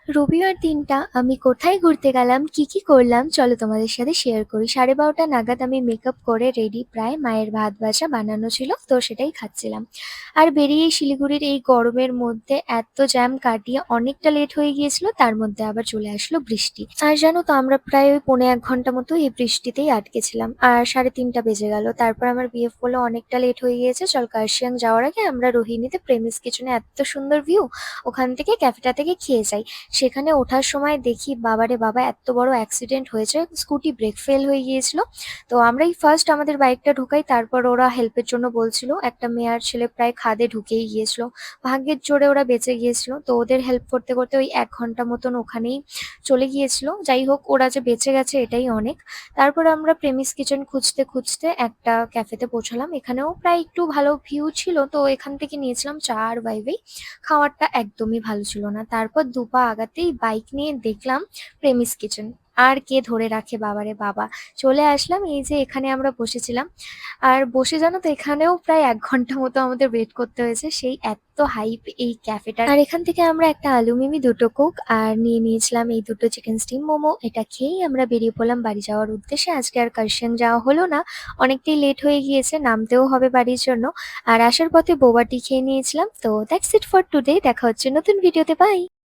রবিবার দিনটা আমি কোথায় ঘুরতে গেলাম, কি করলাম চলো তোমাদের সাথে শেয়ার করি। 12:30 নাগাদ আমি মেকআপ করে রেডি, প্রায় মায়ের ভাত ভাজা বানানো ছিল তো সেটাই খাচ্ছিলাম। আর বেরিয়েই শিলিগুড়ির এই গরমের মধ্যে এত জ্যাম কাটিয়ে অনেকটা লেট হয়ে গিয়েছিল, তার মধ্যে আবার চলে আসলো বৃষ্টি। আর জানো তো আমরা প্রায় ওই 1.5 ঘন্টা মতো এই বৃষ্টিতেই আটকেছিলাম, আর 3:30 বেজে গেল। তারপর আমার বিএফ বললো অনেকটা লেট হয়ে গিয়েছে, চল কার্শিয়াং যাওয়ার আগে আমরা রোহিণীতে প্রেমিস কিচেনে, এত সুন্দর ভিউ, ওখান থেকে ক্যাফেটা থেকে খেয়ে যাই। সেখানে ওঠার সময় দেখি বাবারে বাবা, এত বড় অ্যাক্সিডেন্ট হয়েছে, স্কুটি ব্রেক ফেল হয়ে গিয়েছিল। তো আমরাই ফার্স্ট আমাদের বাইকটা ঢুকাই, তারপর ওরা হেল্পের জন্য বলছিল। একটা মেয়ে আর ছেলে প্রায় খাদে ঢুকেই গিয়েছিল, ভাগ্যের জোরে ওরা বেঁচে গিয়েছিল। তো ওদের হেল্প করতে করতে ওই 1 ঘন্টা মতন ওখানেই চলে গিয়েছিল। যাই হোক, ওরা যে বেঁচে গেছে এটাই অনেক। তারপর আমরা প্রেমিস কিচেন খুঁজতে খুঁজতে একটা ক্যাফেতে পৌঁছালাম। এখানেও প্রায় একটু ভালো ভিউ ছিল, তো এখান থেকে নিয়েছিলাম চা আর ভাইভাই। খাবারটা একদমই ভালো ছিল না। তারপর দুপা আগাতেই বাইক নিয়ে দেখলাম প্রেমিস কিচেন। আর কে ধরে রাখে, বাবারে বাবা! চলে আসলাম, এই যে এখানে আমরা বসেছিলাম। আর বসে জানো তো এখানেও প্রায় 1 ঘন্টা মতো আমাদের ওয়েট করতে হয়েছে, সেই এত হাইপ এই ক্যাফেটার। আর এখান থেকে আমরা একটা আলু মিমি, দুটো কোক আর নিয়ে নিয়েছিলাম এই দুটো চিকেন স্টিম মোমো। এটা খেয়েই আমরা বেরিয়ে পড়লাম বাড়ি যাওয়ার উদ্দেশ্যে। আজকে আর কার্শিয়াং যাওয়া হলো না, অনেকটাই লেট হয়ে গিয়েছে, নামতেও হবে বাড়ির জন্য। আর আসার পথে বোবা টি খেয়ে নিয়েছিলাম। তো দ্যাটস ইট ফর টুডে, দেখা হচ্ছে নতুন ভিডিওতে, বাই।